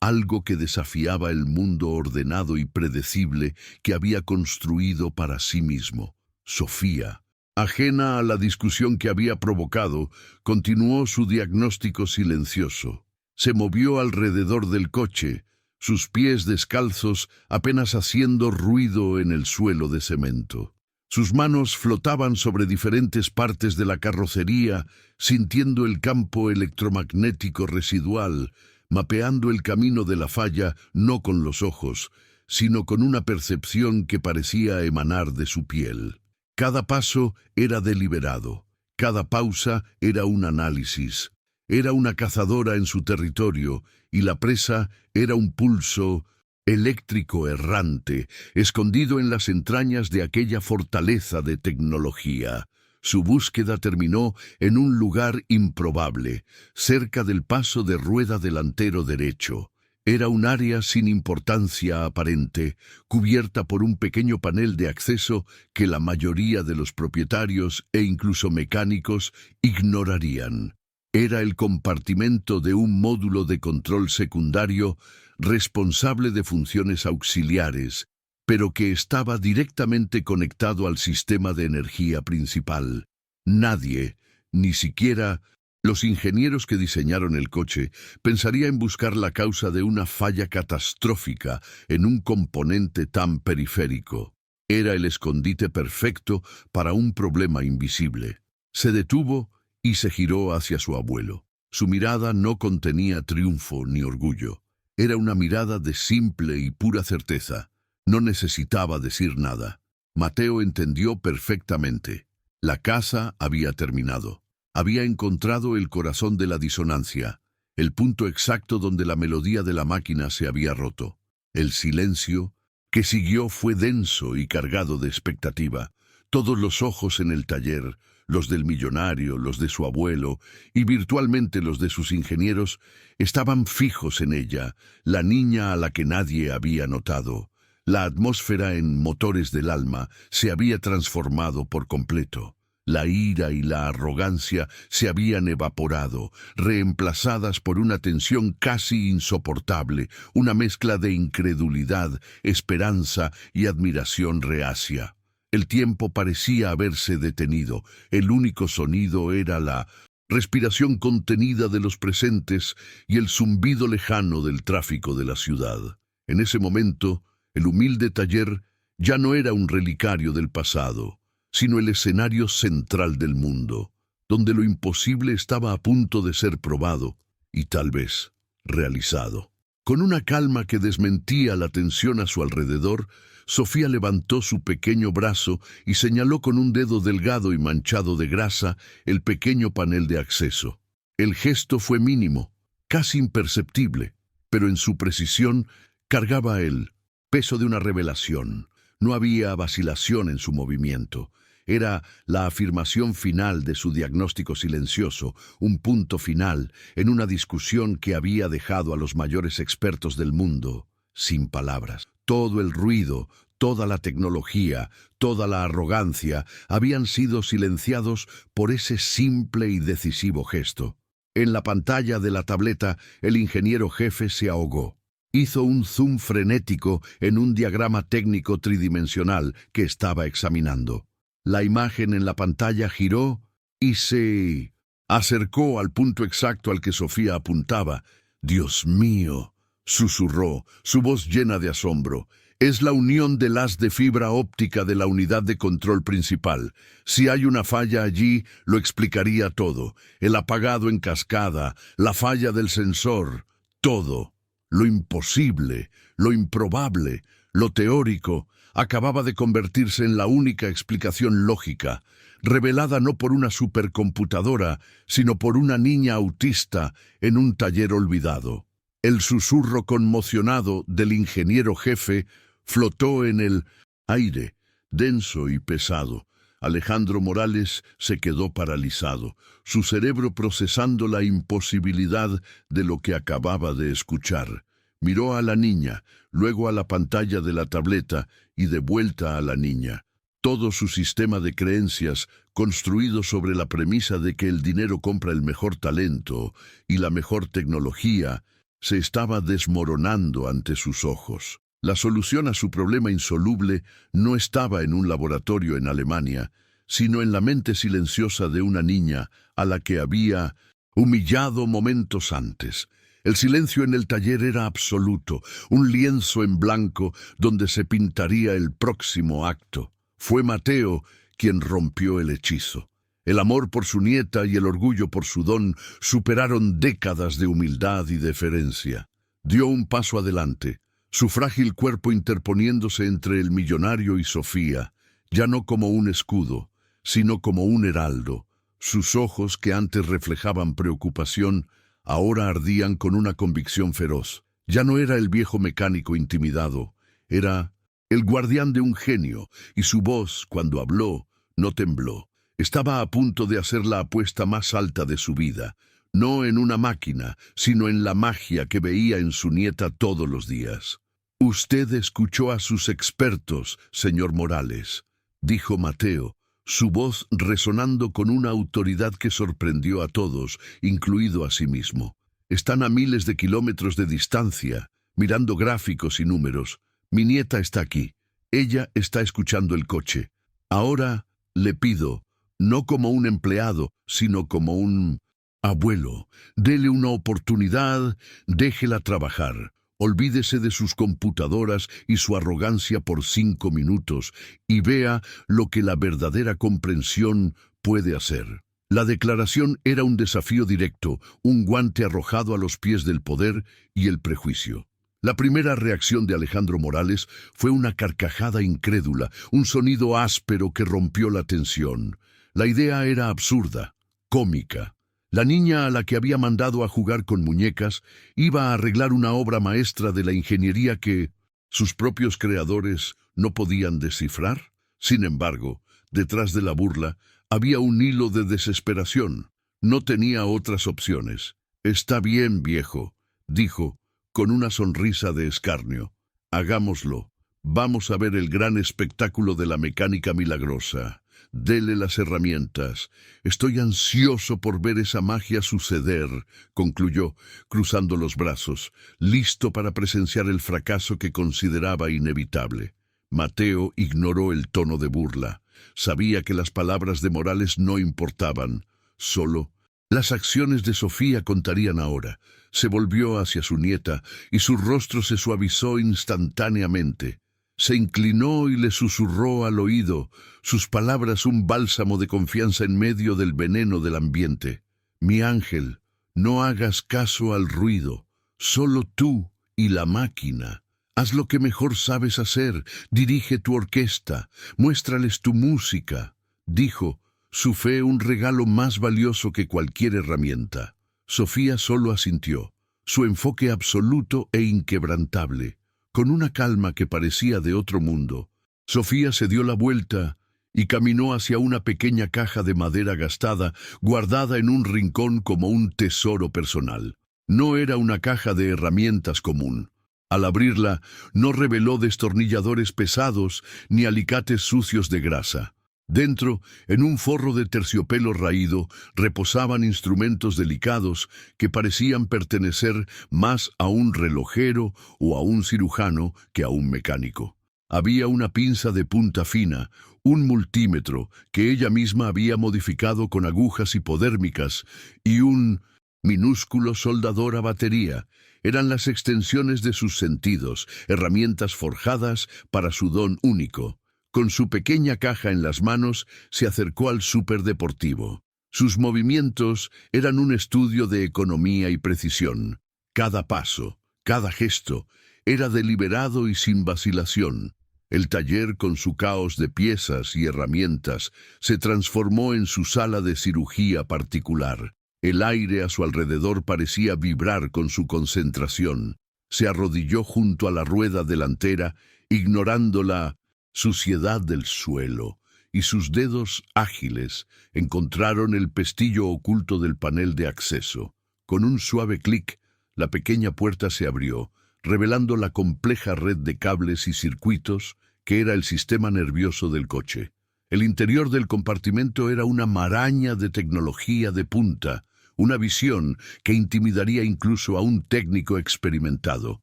algo que desafiaba el mundo ordenado y predecible que había construido para sí mismo. Sofía, ajena a la discusión que había provocado, continuó su diagnóstico silencioso. Se movió alrededor del coche, sus pies descalzos apenas haciendo ruido en el suelo de cemento. Sus manos flotaban sobre diferentes partes de la carrocería, sintiendo el campo electromagnético residual, mapeando el camino de la falla no con los ojos, sino con una percepción que parecía emanar de su piel. Cada paso era deliberado, cada pausa era un análisis. Era una cazadora en su territorio y la presa era un pulso eléctrico errante, escondido en las entrañas de aquella fortaleza de tecnología. Su búsqueda terminó en un lugar improbable, cerca del paso de rueda delantero derecho. Era un área sin importancia aparente, cubierta por un pequeño panel de acceso que la mayoría de los propietarios e incluso mecánicos ignorarían. Era el compartimento de un módulo de control secundario responsable de funciones auxiliares, pero que estaba directamente conectado al sistema de energía principal. Nadie, ni siquiera los ingenieros que diseñaron el coche, pensaría en buscar la causa de una falla catastrófica en un componente tan periférico. Era el escondite perfecto para un problema invisible. Se detuvo y se giró hacia su abuelo. Su mirada no contenía triunfo ni orgullo. Era una mirada de simple y pura certeza. No necesitaba decir nada. Mateo entendió perfectamente. La casa había terminado. Había encontrado el corazón de la disonancia, el punto exacto donde la melodía de la máquina se había roto. El silencio que siguió fue denso y cargado de expectativa. Todos los ojos en el taller, los del millonario, los de su abuelo y virtualmente los de sus ingenieros, estaban fijos en ella, la niña a la que nadie había notado. La atmósfera en Motores del Alma se había transformado por completo. La ira y la arrogancia se habían evaporado, reemplazadas por una tensión casi insoportable, una mezcla de incredulidad, esperanza y admiración reacia. El tiempo parecía haberse detenido. El único sonido era la respiración contenida de los presentes y el zumbido lejano del tráfico de la ciudad. En ese momento, el humilde taller ya no era un relicario del pasado, sino el escenario central del mundo, donde lo imposible estaba a punto de ser probado y tal vez realizado. Con una calma que desmentía la tensión a su alrededor, Sofía levantó su pequeño brazo y señaló con un dedo delgado y manchado de grasa el pequeño panel de acceso. El gesto fue mínimo, casi imperceptible, pero en su precisión cargaba el peso de una revelación. No había vacilación en su movimiento. Era la afirmación final de su diagnóstico silencioso, un punto final en una discusión que había dejado a los mayores expertos del mundo sin palabras. Todo el ruido, toda la tecnología, toda la arrogancia habían sido silenciados por ese simple y decisivo gesto. En la pantalla de la tableta, el ingeniero jefe se ahogó. Hizo un zoom frenético en un diagrama técnico tridimensional que estaba examinando. La imagen en la pantalla giró y se acercó al punto exacto al que Sofía apuntaba. «Dios mío», susurró, su voz llena de asombro. «Es la unión del haz de fibra óptica de la unidad de control principal. Si hay una falla allí, lo explicaría todo. El apagado en cascada, la falla del sensor, todo. Lo imposible, lo improbable, lo teórico, acababa de convertirse en la única explicación lógica, revelada no por una supercomputadora, sino por una niña autista en un taller olvidado». El susurro conmocionado del ingeniero jefe flotó en el aire, denso y pesado. Alejandro Morales se quedó paralizado, su cerebro procesando la imposibilidad de lo que acababa de escuchar. Miró a la niña, luego a la pantalla de la tableta y de vuelta a la niña. Todo su sistema de creencias, construido sobre la premisa de que el dinero compra el mejor talento y la mejor tecnología, se estaba desmoronando ante sus ojos. La solución a su problema insoluble no estaba en un laboratorio en Alemania, sino en la mente silenciosa de una niña a la que había humillado momentos antes. El silencio en el taller era absoluto, un lienzo en blanco donde se pintaría el próximo acto. Fue Mateo quien rompió el hechizo. El amor por su nieta y el orgullo por su don superaron décadas de humildad y deferencia. Dio un paso adelante, su frágil cuerpo interponiéndose entre el millonario y Sofía, ya no como un escudo, sino como un heraldo. Sus ojos, que antes reflejaban preocupación, ahora ardían con una convicción feroz. Ya no era el viejo mecánico intimidado, era el guardián de un genio, y su voz, cuando habló, no tembló. Estaba a punto de hacer la apuesta más alta de su vida, no en una máquina, sino en la magia que veía en su nieta todos los días. «Usted escuchó a sus expertos, señor Morales», dijo Mateo, su voz resonando con una autoridad que sorprendió a todos, incluido a sí mismo. «Están a miles de kilómetros de distancia, mirando gráficos y números. Mi nieta está aquí. Ella está escuchando el coche. Ahora le pido, no como un empleado, sino como un abuelo, dele una oportunidad, déjela trabajar. Olvídese de sus computadoras y su arrogancia por 5 minutos y vea lo que la verdadera comprensión puede hacer». La declaración era un desafío directo, un guante arrojado a los pies del poder y el prejuicio. La primera reacción de Alejandro Morales fue una carcajada incrédula, un sonido áspero que rompió la tensión. La idea era absurda, cómica. La niña a la que había mandado a jugar con muñecas iba a arreglar una obra maestra de la ingeniería que sus propios creadores no podían descifrar. Sin embargo, detrás de la burla había un hilo de desesperación. No tenía otras opciones. «Está bien, viejo», dijo, con una sonrisa de escarnio. «Hagámoslo. Vamos a ver el gran espectáculo de la mecánica milagrosa. Dele las herramientas. Estoy ansioso por ver esa magia suceder», concluyó, cruzando los brazos, listo para presenciar el fracaso que consideraba inevitable. Mateo ignoró el tono de burla. Sabía que las palabras de Morales no importaban. Solo las acciones de Sofía contarían ahora. Se volvió hacia su nieta y su rostro se suavizó instantáneamente. Se inclinó y le susurró al oído, sus palabras un bálsamo de confianza en medio del veneno del ambiente. «Mi ángel, no hagas caso al ruido. Solo tú y la máquina. Haz lo que mejor sabes hacer. Dirige tu orquesta. Muéstrales tu música», dijo, su fe un regalo más valioso que cualquier herramienta. Sofía solo asintió, su enfoque absoluto e inquebrantable, con una calma que parecía de otro mundo. Sofía se dio la vuelta y caminó hacia una pequeña caja de madera gastada, guardada en un rincón como un tesoro personal. No era una caja de herramientas común. Al abrirla, no reveló destornilladores pesados ni alicates sucios de grasa. Dentro, en un forro de terciopelo raído, reposaban instrumentos delicados que parecían pertenecer más a un relojero o a un cirujano que a un mecánico. Había una pinza de punta fina, un multímetro que ella misma había modificado con agujas hipodérmicas y un minúsculo soldador a batería. Eran las extensiones de sus sentidos, herramientas forjadas para su don único. Con su pequeña caja en las manos, se acercó al superdeportivo. Sus movimientos eran un estudio de economía y precisión. Cada paso, cada gesto, era deliberado y sin vacilación. El taller, con su caos de piezas y herramientas, se transformó en su sala de cirugía particular. El aire a su alrededor parecía vibrar con su concentración. Se arrodilló junto a la rueda delantera, ignorando la suciedad del suelo, y sus dedos ágiles encontraron el pestillo oculto del panel de acceso. Con un suave clic, la pequeña puerta se abrió, revelando la compleja red de cables y circuitos que era el sistema nervioso del coche. El interior del compartimento era una maraña de tecnología de punta, una visión que intimidaría incluso a un técnico experimentado.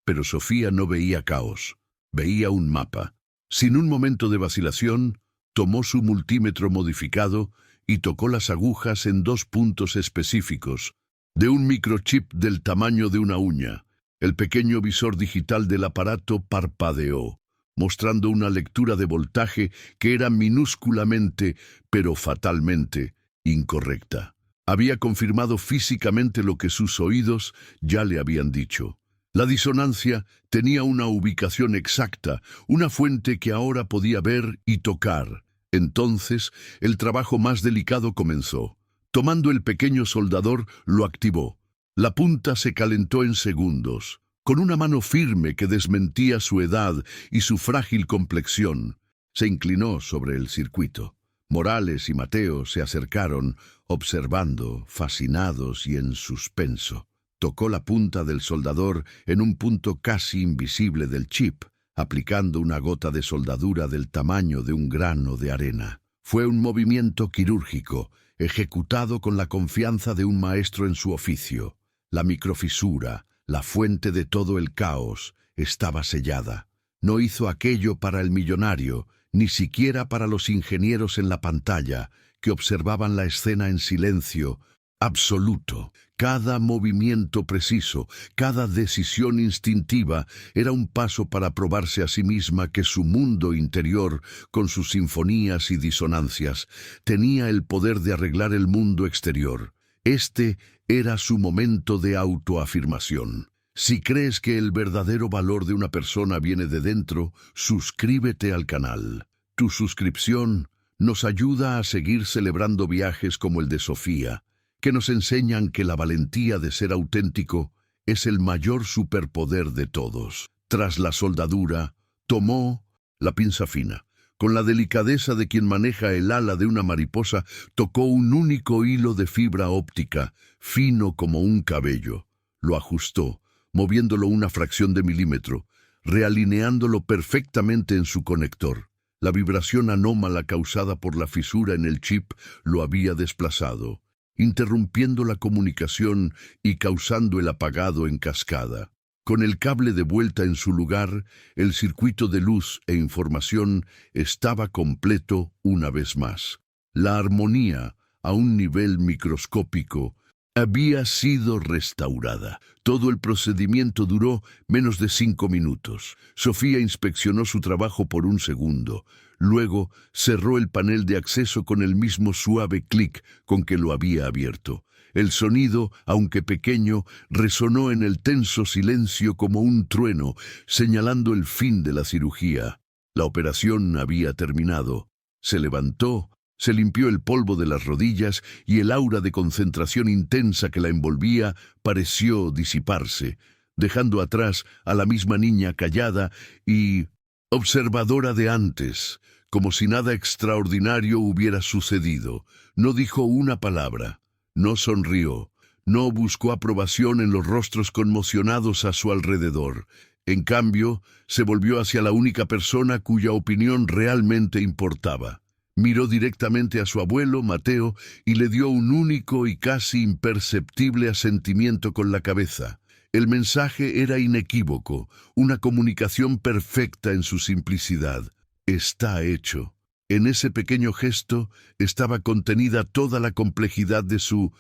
Pero Sofía no veía caos, veía un mapa. Sin un momento de vacilación, tomó su multímetro modificado y tocó las agujas en 2 puntos específicos, de un microchip del tamaño de una uña. El pequeño visor digital del aparato parpadeó, mostrando una lectura de voltaje que era minúsculamente, pero fatalmente, incorrecta. Había confirmado físicamente lo que sus oídos ya le habían dicho. La disonancia tenía una ubicación exacta, una fuente que ahora podía ver y tocar. Entonces, el trabajo más delicado comenzó. Tomando el pequeño soldador, lo activó. La punta se calentó en segundos. Con una mano firme que desmentía su edad y su frágil complexión, se inclinó sobre el circuito. Morales y Mateo se acercaron, observando, fascinados y en suspenso. Tocó la punta del soldador en un punto casi invisible del chip, aplicando una gota de soldadura del tamaño de un grano de arena. Fue un movimiento quirúrgico, ejecutado con la confianza de un maestro en su oficio. La microfisura, la fuente de todo el caos, estaba sellada. No hizo aquello para el millonario, ni siquiera para los ingenieros en la pantalla, que observaban la escena en silencio absoluto. Cada movimiento preciso, cada decisión instintiva era un paso para probarse a sí misma que su mundo interior, con sus sinfonías y disonancias, tenía el poder de arreglar el mundo exterior. Este era su momento de autoafirmación. Si crees que el verdadero valor de una persona viene de dentro, suscríbete al canal. Tu suscripción nos ayuda a seguir celebrando viajes como el de Sofía, que nos enseñan que la valentía de ser auténtico es el mayor superpoder de todos. Tras la soldadura, tomó la pinza fina. Con la delicadeza de quien maneja el ala de una mariposa, tocó un único hilo de fibra óptica, fino como un cabello. Lo ajustó, moviéndolo una fracción de milímetro, realineándolo perfectamente en su conector. La vibración anómala causada por la fisura en el chip lo había desplazado, interrumpiendo la comunicación y causando el apagado en cascada. Con el cable de vuelta en su lugar, el circuito de luz e información estaba completo una vez más. La armonía, a un nivel microscópico, había sido restaurada. Todo el procedimiento duró menos de 5 minutos. Sofía inspeccionó su trabajo por un segundo. Luego cerró el panel de acceso con el mismo suave clic con que lo había abierto. El sonido, aunque pequeño, resonó en el tenso silencio como un trueno, señalando el fin de la cirugía. La operación había terminado. Se levantó, se limpió el polvo de las rodillas y el aura de concentración intensa que la envolvía pareció disiparse, dejando atrás a la misma niña callada y observadora de antes, como si nada extraordinario hubiera sucedido. No dijo una palabra, no sonrió, no buscó aprobación en los rostros conmocionados a su alrededor. En cambio, se volvió hacia la única persona cuya opinión realmente importaba. Miró directamente a su abuelo, Mateo, y le dio un único y casi imperceptible asentimiento con la cabeza. El mensaje era inequívoco, una comunicación perfecta en su simplicidad. Está hecho. En ese pequeño gesto estaba contenida toda la complejidad de su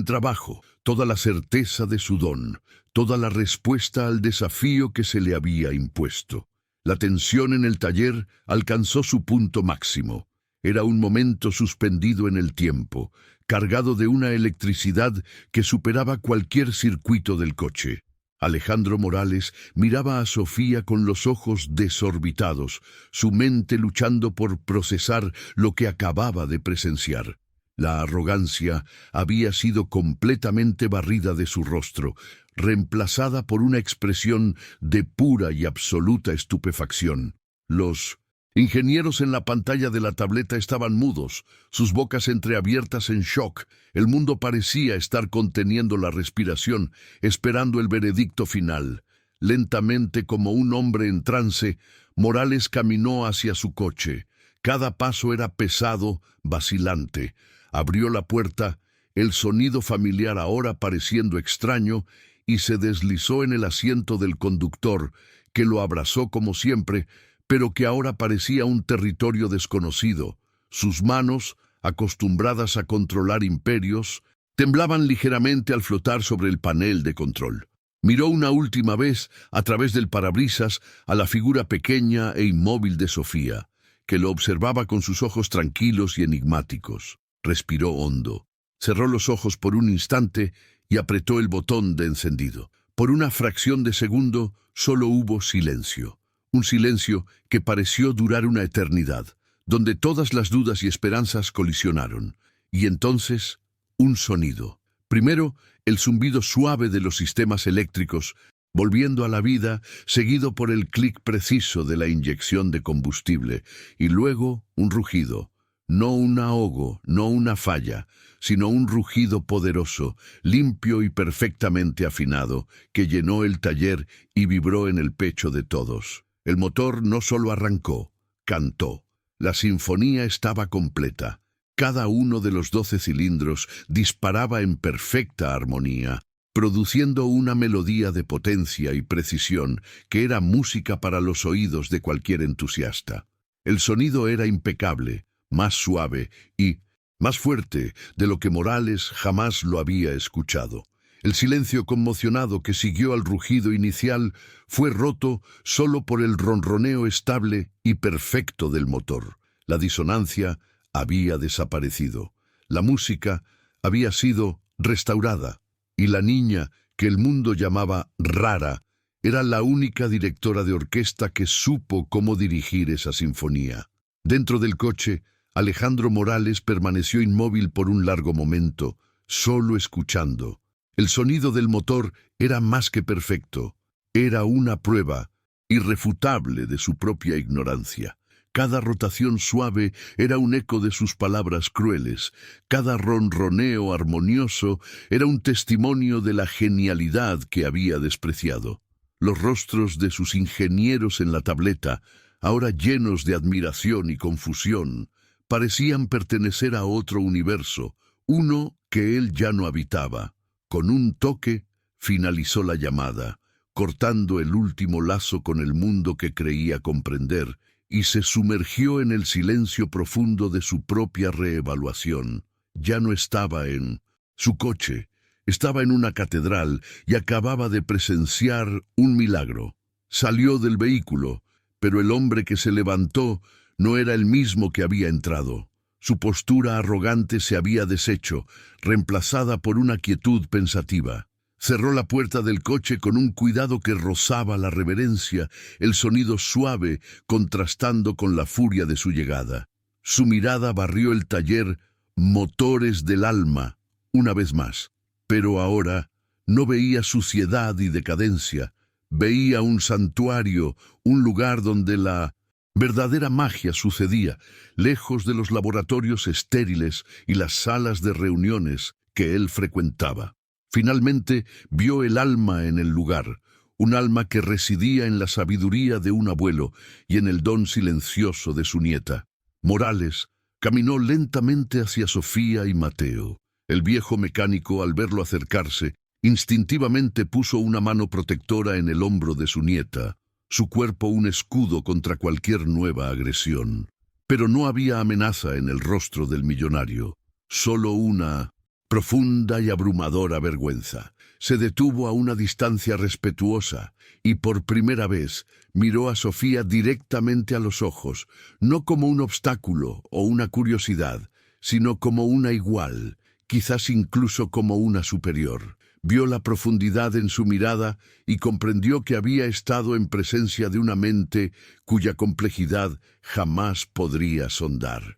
trabajo, toda la certeza de su don, toda la respuesta al desafío que se le había impuesto. La tensión en el taller alcanzó su punto máximo. Era un momento suspendido en el tiempo, cargado de una electricidad que superaba cualquier circuito del coche. Alejandro Morales miraba a Sofía con los ojos desorbitados, su mente luchando por procesar lo que acababa de presenciar. La arrogancia había sido completamente barrida de su rostro, reemplazada por una expresión de pura y absoluta estupefacción. Los ingenieros en la pantalla de la tableta estaban mudos, sus bocas entreabiertas en shock. El mundo parecía estar conteniendo la respiración, esperando el veredicto final. Lentamente, como un hombre en trance, Morales caminó hacia su coche. Cada paso era pesado, vacilante. Abrió la puerta, el sonido familiar ahora pareciendo extraño, y se deslizó en el asiento del conductor, que lo abrazó como siempre, pero que ahora parecía un territorio desconocido. Sus manos, acostumbradas a controlar imperios, temblaban ligeramente al flotar sobre el panel de control. Miró una última vez, a través del parabrisas, a la figura pequeña e inmóvil de Sofía, que lo observaba con sus ojos tranquilos y enigmáticos. Respiró hondo, cerró los ojos por un instante y apretó el botón de encendido. Por una fracción de segundo solo hubo silencio. Un silencio que pareció durar una eternidad, donde todas las dudas y esperanzas colisionaron. Y entonces, un sonido. Primero, el zumbido suave de los sistemas eléctricos, volviendo a la vida, seguido por el clic preciso de la inyección de combustible, y luego un rugido. No un ahogo, no una falla, sino un rugido poderoso, limpio y perfectamente afinado, que llenó el taller y vibró en el pecho de todos. El motor no solo arrancó, cantó. La sinfonía estaba completa. Cada uno de los 12 cilindros disparaba en perfecta armonía, produciendo una melodía de potencia y precisión que era música para los oídos de cualquier entusiasta. El sonido era impecable, más suave y más fuerte de lo que Morales jamás lo había escuchado. El silencio conmocionado que siguió al rugido inicial fue roto solo por el ronroneo estable y perfecto del motor. La disonancia había desaparecido. La música había sido restaurada. Y la niña, que el mundo llamaba rara, era la única directora de orquesta que supo cómo dirigir esa sinfonía. Dentro del coche, Alejandro Morales permaneció inmóvil por un largo momento, solo escuchando. El sonido del motor era más que perfecto. Era una prueba irrefutable de su propia ignorancia. Cada rotación suave era un eco de sus palabras crueles. Cada ronroneo armonioso era un testimonio de la genialidad que había despreciado. Los rostros de sus ingenieros en la tableta, ahora llenos de admiración y confusión, parecían pertenecer a otro universo, uno que él ya no habitaba. Con un toque, finalizó la llamada, cortando el último lazo con el mundo que creía comprender, y se sumergió en el silencio profundo de su propia reevaluación. Ya no estaba en su coche, estaba en una catedral y acababa de presenciar un milagro. Salió del vehículo, pero el hombre que se levantó no era el mismo que había entrado. Su postura arrogante se había deshecho, reemplazada por una quietud pensativa. Cerró la puerta del coche con un cuidado que rozaba la reverencia, el sonido suave contrastando con la furia de su llegada. Su mirada barrió el taller Motores del Alma, una vez más. Pero ahora no veía suciedad y decadencia, veía un santuario, un lugar donde la verdadera magia sucedía, lejos de los laboratorios estériles y las salas de reuniones que él frecuentaba. Finalmente vio el alma en el lugar, un alma que residía en la sabiduría de un abuelo y en el don silencioso de su nieta. Morales caminó lentamente hacia Sofía y Mateo. El viejo mecánico, al verlo acercarse, instintivamente puso una mano protectora en el hombro de su nieta, su cuerpo un escudo contra cualquier nueva agresión. Pero no había amenaza en el rostro del millonario, solo una profunda y abrumadora vergüenza. Se detuvo a una distancia respetuosa y por primera vez miró a Sofía directamente a los ojos, no como un obstáculo o una curiosidad, sino como una igual, quizás incluso como una superior. Vio la profundidad en su mirada y comprendió que había estado en presencia de una mente cuya complejidad jamás podría sondar.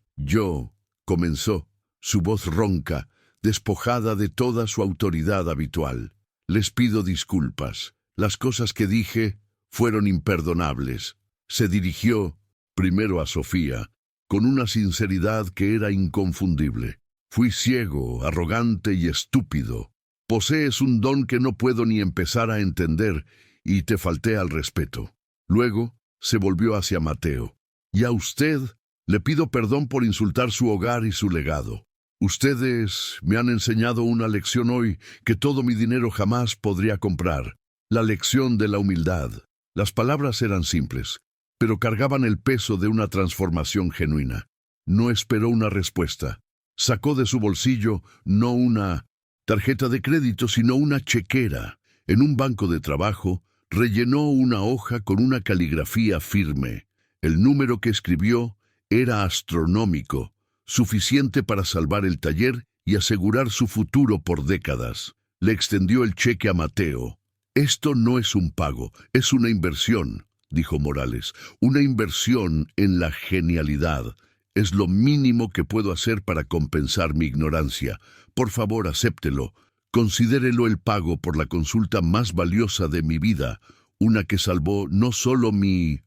Comenzó. su voz ronca, despojada de toda su autoridad habitual. Les pido disculpas. Las cosas que dije fueron imperdonables. Se dirigió primero a Sofía, con una sinceridad que era inconfundible. Fui ciego, arrogante y estúpido. Posees un don que no puedo ni empezar a entender, y te falté al respeto. Luego se volvió hacia Mateo. Y a usted le pido perdón por insultar su hogar y su legado. Ustedes me han enseñado una lección hoy que todo mi dinero jamás podría comprar. La lección de la humildad. Las palabras eran simples, pero cargaban el peso de una transformación genuina. No esperó una respuesta. Sacó de su bolsillo no una tarjeta de crédito, sino una chequera. En un banco de trabajo, rellenó una hoja con una caligrafía firme. El número que escribió era astronómico, suficiente para salvar el taller y asegurar su futuro por décadas. Le extendió el cheque a Mateo. «Esto no es un pago, es una inversión», dijo Morales. «Una inversión en la genialidad. Es lo mínimo que puedo hacer para compensar mi ignorancia. Por favor, acéptelo. Considérelo el pago por la consulta más valiosa de mi vida, una que salvó no solo mi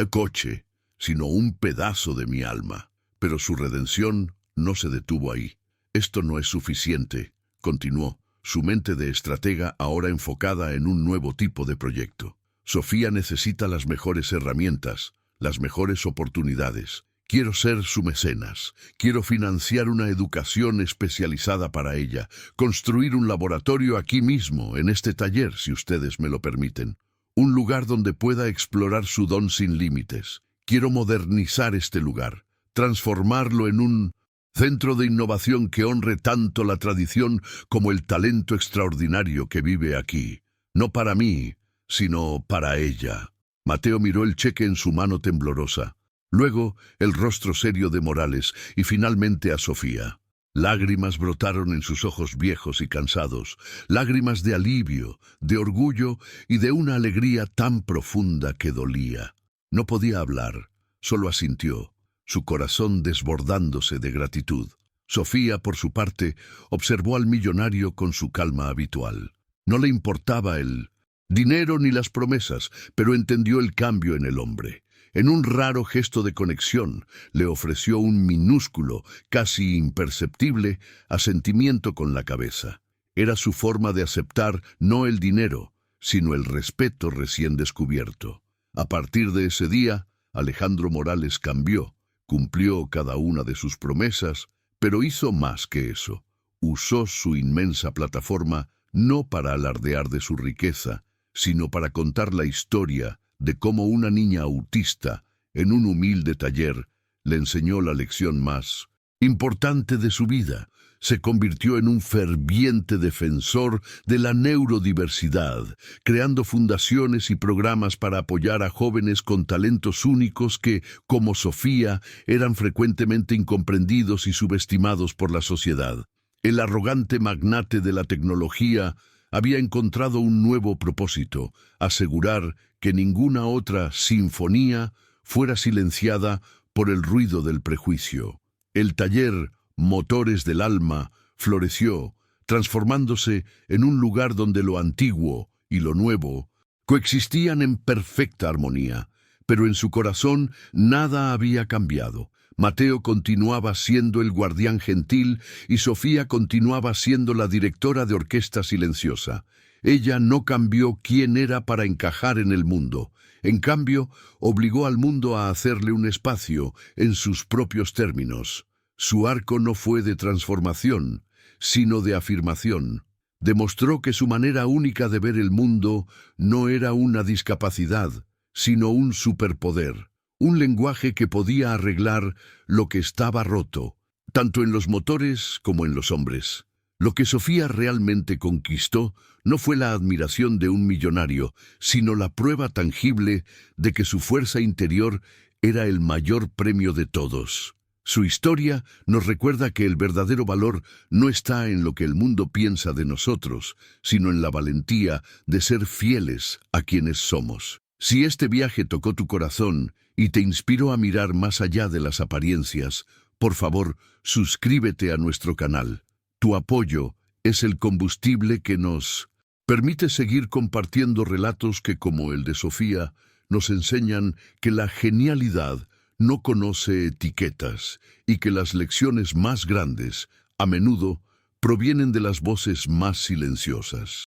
coche, sino un pedazo de mi alma». Pero su redención no se detuvo ahí. «Esto no es suficiente», continuó, su mente de estratega ahora enfocada en un nuevo tipo de proyecto. «Sofía necesita las mejores herramientas, las mejores oportunidades. Quiero ser su mecenas. Quiero financiar una educación especializada para ella, construir un laboratorio aquí mismo, en este taller, si ustedes me lo permiten. Un lugar donde pueda explorar su don sin límites. Quiero modernizar este lugar, transformarlo en un centro de innovación que honre tanto la tradición como el talento extraordinario que vive aquí. No para mí, sino para ella». Mateo miró el cheque en su mano temblorosa, luego el rostro serio de Morales y finalmente a Sofía. Lágrimas brotaron en sus ojos viejos y cansados, lágrimas de alivio, de orgullo y de una alegría tan profunda que dolía. No podía hablar, solo asintió, su corazón desbordándose de gratitud. Sofía, por su parte, observó al millonario con su calma habitual. No le importaba el dinero ni las promesas, pero entendió el cambio en el hombre. En un raro gesto de conexión, le ofreció un minúsculo, casi imperceptible, asentimiento con la cabeza. Era su forma de aceptar no el dinero, sino el respeto recién descubierto. A partir de ese día, Alejandro Morales cambió, cumplió cada una de sus promesas, pero hizo más que eso. Usó su inmensa plataforma no para alardear de su riqueza, sino para contar la historia de cómo una niña autista, en un humilde taller, le enseñó la lección más importante de su vida. Se convirtió en un ferviente defensor de la neurodiversidad, creando fundaciones y programas para apoyar a jóvenes con talentos únicos que, como Sofía, eran frecuentemente incomprendidos y subestimados por la sociedad. El arrogante magnate de la tecnología había encontrado un nuevo propósito: asegurar que ninguna otra sinfonía fuera silenciada por el ruido del prejuicio. El taller Motores del Alma floreció, transformándose en un lugar donde lo antiguo y lo nuevo coexistían en perfecta armonía, pero en su corazón nada había cambiado. Mateo continuaba siendo el guardián gentil y Sofía continuaba siendo la directora de orquesta silenciosa. Ella no cambió quién era para encajar en el mundo. En cambio, obligó al mundo a hacerle un espacio en sus propios términos. Su arco no fue de transformación, sino de afirmación. Demostró que su manera única de ver el mundo no era una discapacidad, sino un superpoder. Un lenguaje que podía arreglar lo que estaba roto, tanto en los motores como en los hombres. Lo que Sofía realmente conquistó no fue la admiración de un millonario, sino la prueba tangible de que su fuerza interior era el mayor premio de todos. Su historia nos recuerda que el verdadero valor no está en lo que el mundo piensa de nosotros, sino en la valentía de ser fieles a quienes somos. Si este viaje tocó tu corazón y te inspiró a mirar más allá de las apariencias, Por favor, suscríbete a nuestro canal. Tu apoyo es el combustible que nos permite seguir compartiendo relatos que, como el de Sofía, nos enseñan que la genialidad no conoce etiquetas y que las lecciones más grandes, a menudo, provienen de las voces más silenciosas.